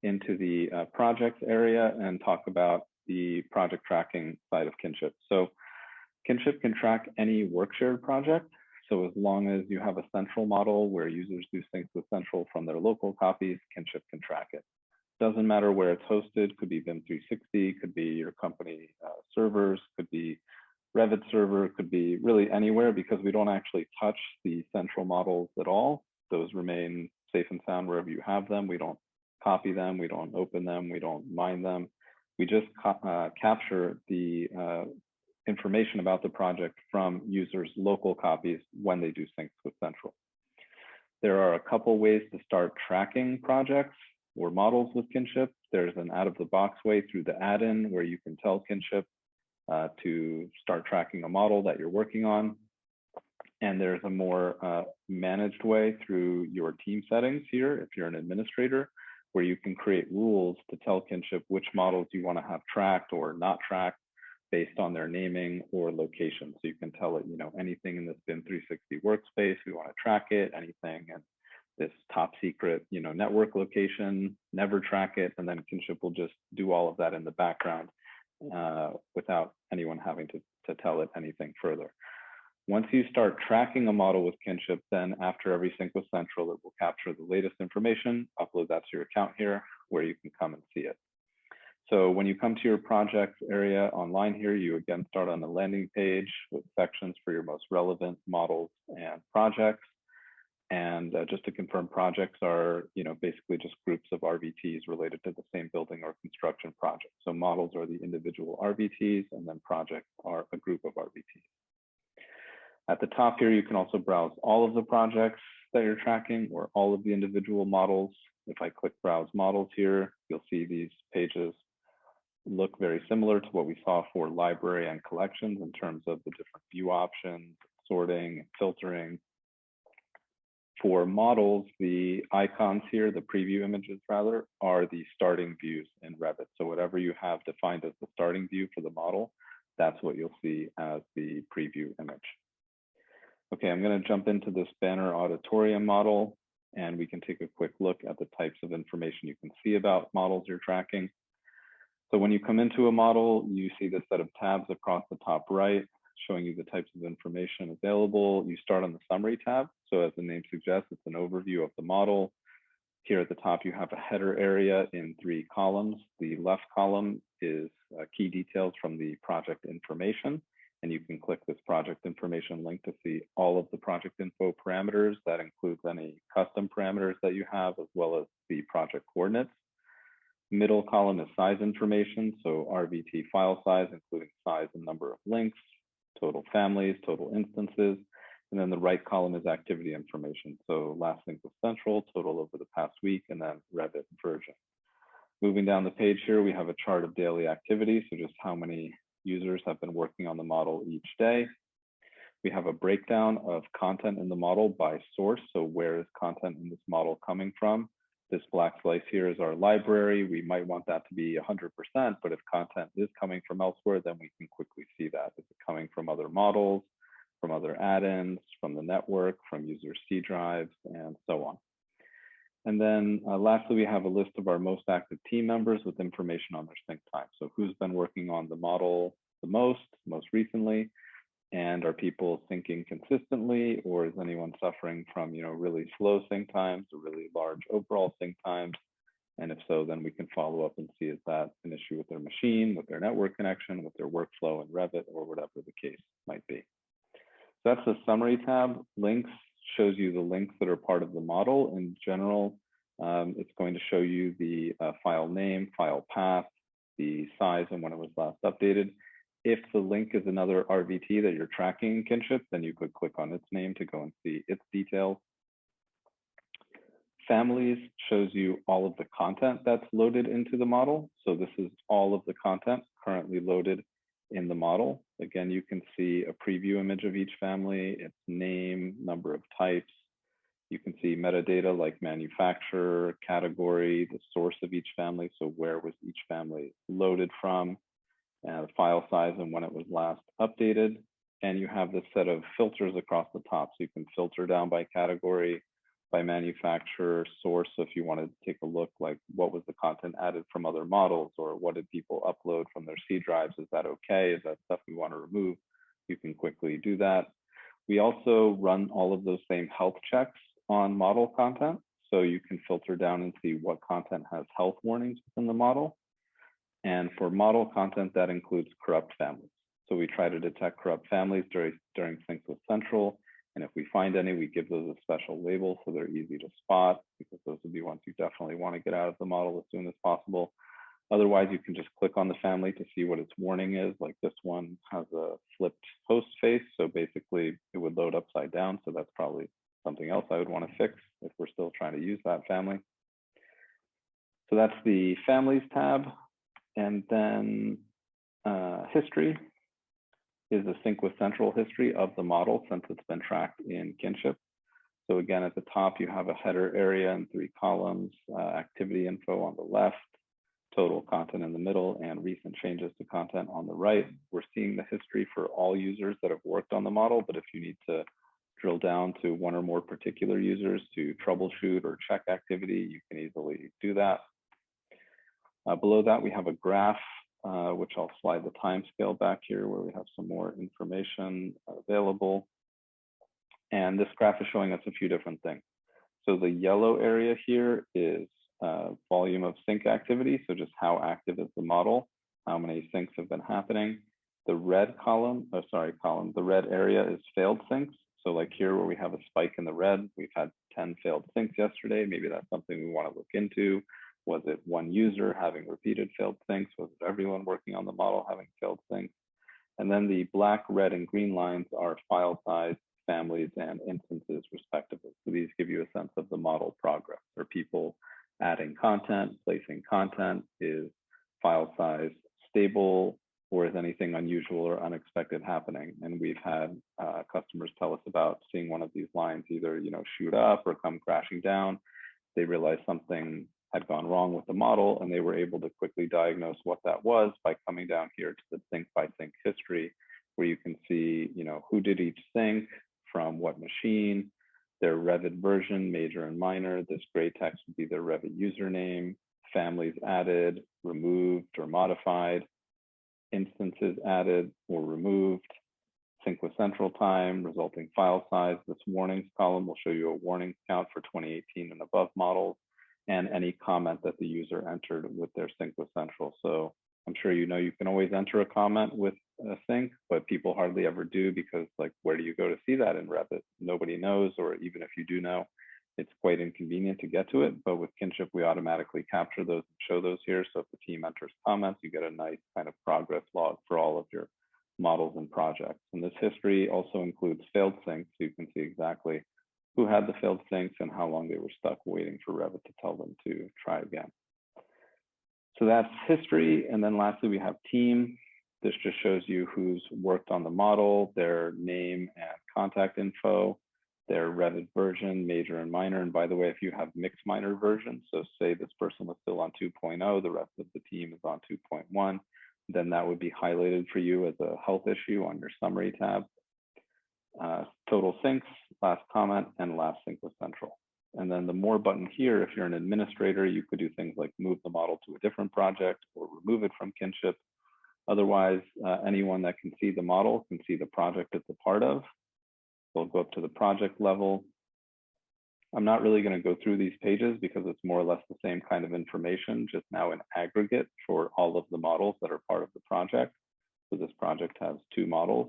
into the projects area and talk about the project tracking side of Kinship. So Kinship can track any work shared project. So as long as you have a central model where users do sync with central from their local copies, Kinship can track it. Doesn't matter where it's hosted, could be Vim 360, could be your company servers, could be Revit server, could be really anywhere, because we don't actually touch the central models at all. Those remain safe and sound wherever you have them. We don't copy them, we don't open them, we don't mine them. We just capture the information about the project from users' local copies when they do syncs with central. There are a couple ways to start tracking projects or models with Kinship. There's an out-of-the-box way through the add-in where you can tell Kinship to start tracking a model that you're working on. And there's a more managed way through your team settings here, if you're an administrator, where you can create rules to tell Kinship which models you want to have tracked or not tracked based on their naming or location. So you can tell it, anything in this Vim 360 workspace, we want to track it, anything in this top secret, network location, never track it. And then Kinship will just do all of that in the background without anyone having to tell it anything further. Once you start tracking a model with Kinship, then after every sync with central, it will capture the latest information, upload that to your account here, where you can come and see it. So when you come to your projects area online here, you again start on the landing page with sections for your most relevant models and projects. And just to confirm, projects are basically just groups of RVTs related to the same building or construction project. So models are the individual RVTs, and then projects are a group of RVTs. At the top here, you can also browse all of the projects that you're tracking or all of the individual models. If I click Browse Models here, you'll see these pages look very similar to what we saw for library and collections in terms of the different view options, sorting, filtering. For models, the icons here, the preview images rather, are the starting views in Revit. So whatever you have defined as the starting view for the model, that's what you'll see as the preview image. Okay, I'm going to jump into this banner auditorium model, and we can take a quick look at the types of information you can see about models you're tracking. So when you come into a model, you see this set of tabs across the top right, showing you the types of information available. You start on the summary tab. So as the name suggests, it's an overview of the model. Here at the top, you have a header area in 3 columns. The left column is key details from the project information. And you can click this project information link to see all of the project info parameters. That includes any custom parameters that you have, as well as the project coordinates. Middle column is size information, so RVT file size, including size and number of links, total families, total instances. And then the right column is activity information. So last sync with central, total over the past week, and then Revit version. Moving down the page here, we have a chart of daily activity. So just how many users have been working on the model each day. We have a breakdown of content in the model by source. So where is content in this model coming from? This black slice here is our library. We might want that to be 100%, but if content is coming from elsewhere, then we can quickly see that. Is it coming from other models, from other add-ins, from the network, from user C drives, and so on. And then lastly, we have a list of our most active team members with information on their sync time. So who's been working on the model the most recently, and are people syncing consistently, or is anyone suffering from really slow sync times or really large overall sync times? And if so, then we can follow up and see is that an issue with their machine, with their network connection, with their workflow in Revit, or whatever the case might be. So that's the summary tab. Links shows you the links that are part of the model. In general, it's going to show you the file name, file path, the size, and when it was last updated. If the link is another RVT that you're tracking in Kinship, then you could click on its name to go and see its details. Families shows you all of the content that's loaded into the model. So this is all of the content currently loaded in the model. Again, you can see a preview image of each family, its name, number of types. You can see metadata like manufacturer, category, the source of each family. So where was each family loaded from, and the file size and when it was last updated. And you have this set of filters across the top. So you can filter down by category, by manufacturer, source. So if you wanted to take a look, like what was the content added from other models, or what did people upload from their C drives? Is that okay? Is that stuff we want to remove? You can quickly do that. We also run all of those same health checks on model content. So you can filter down and see what content has health warnings within the model. And for model content, that includes corrupt families. So we try to detect corrupt families during syncs with Central. And if we find any, we give those a special label so they're easy to spot, because those would be ones you definitely want to get out of the model as soon as possible. Otherwise, you can just click on the family to see what its warning is. Like this one has a flipped host face. So basically it would load upside down. So that's probably something else I would want to fix if we're still trying to use that family. So that's the families tab. And then history is a sync with Central history of the model since it's been tracked in Kinship. So again, at the top, you have a header area and 3 columns, activity info on the left, total content in the middle, and recent changes to content on the right. We're seeing the history for all users that have worked on the model, but if you need to drill down to one or more particular users to troubleshoot or check activity, you can easily do that. Below that, we have a graph, which I'll slide the timescale back here, where we have some more information available. And this graph is showing us a few different things. So the yellow area here is volume of sync activity. So just how active is the model, how many syncs have been happening. The red the red area is failed syncs. So like here where we have a spike in the red, we've had 10 failed syncs yesterday. Maybe that's something we want to look into. Was it one user having repeated failed syncs? Was it everyone working on the model having failed syncs? And then the black, red, and green lines are file size, families, and instances respectively. So these give you a sense of the model progress. Are people adding content, placing content? Is file size stable, or is anything unusual or unexpected happening? And we've had customers tell us about seeing one of these lines either shoot up or come crashing down. They realized something had gone wrong with the model, and they were able to quickly diagnose what that was by coming down here to the sync by sync history, where you can see who did each sync, from what machine, their Revit version, major and minor. This gray text would be their Revit username, families added, removed or modified, instances added or removed, sync with Central time, resulting file size. This warnings column will show you a warnings count for 2018 and above models, and any comment that the user entered with their sync with Central. So I'm sure you can always enter a comment with a sync, but people hardly ever do, because like, where do you go to see that in Revit? Nobody knows, or even if you do know, it's quite inconvenient to get to it. But with Kinship, we automatically capture those and show those here. So if the team enters comments, you get a nice kind of progress log for all of your models and projects. And this history also includes failed syncs, so you can see exactly who had the failed syncs and how long they were stuck waiting for Revit to tell them to try again. So that's history. And then lastly, we have team. This just shows you who's worked on the model, their name and contact info, their Revit version, major and minor. And by the way, if you have mixed minor versions, so say this person was still on 2.0, the rest of the team is on 2.1, then that would be highlighted for you as a health issue on your summary tab. Total syncs, last comment, and last sync with Central. And then the more button here, if you're an administrator, you could do things like move the model to a different project or remove it from Kinship. Otherwise, anyone that can see the model can see the project it's a part of. We'll go up to the project level. I'm not really going to go through these pages because it's more or less the same kind of information, just now in aggregate for all of the models that are part of the project. So this project has 2 models.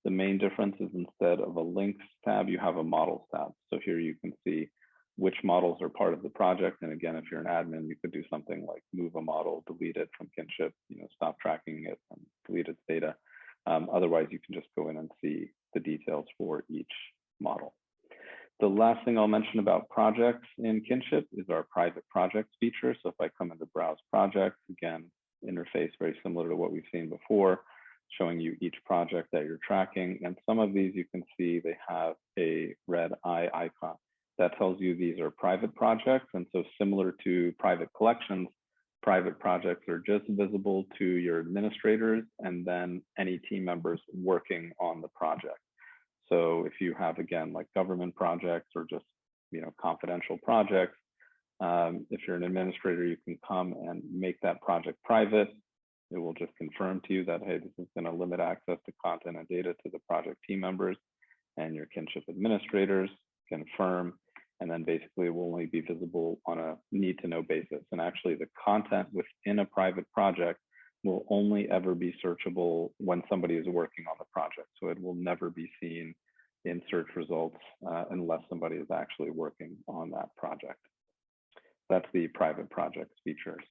The main difference is instead of a links tab, you have a models tab. So here you can see which models are part of the project. And again, if you're an admin, you could do something like move a model, delete it from Kinship, stop tracking it and delete its data. Otherwise, you can just go in and see the details for each model. The last thing I'll mention about projects in Kinship is our private projects feature. So if I come into browse projects, again, interface very similar to what we've seen before, showing you each project that you're tracking. And some of these you can see they have a red eye icon. That tells you these are private projects. And so similar to private collections, private projects are just visible to your administrators and then any team members working on the project. So if you have, again, like government projects or just confidential projects. If you're an administrator, you can come and make that project private. It will just confirm to you that, hey, this is going to limit access to content and data to the project team members and your kinship administrators. Confirm, and then basically it will only be visible on a need to know basis. And actually the content within a private project will only ever be searchable when somebody is working on the project. So it will never be seen in search results unless somebody is actually working on that project. That's the private projects features.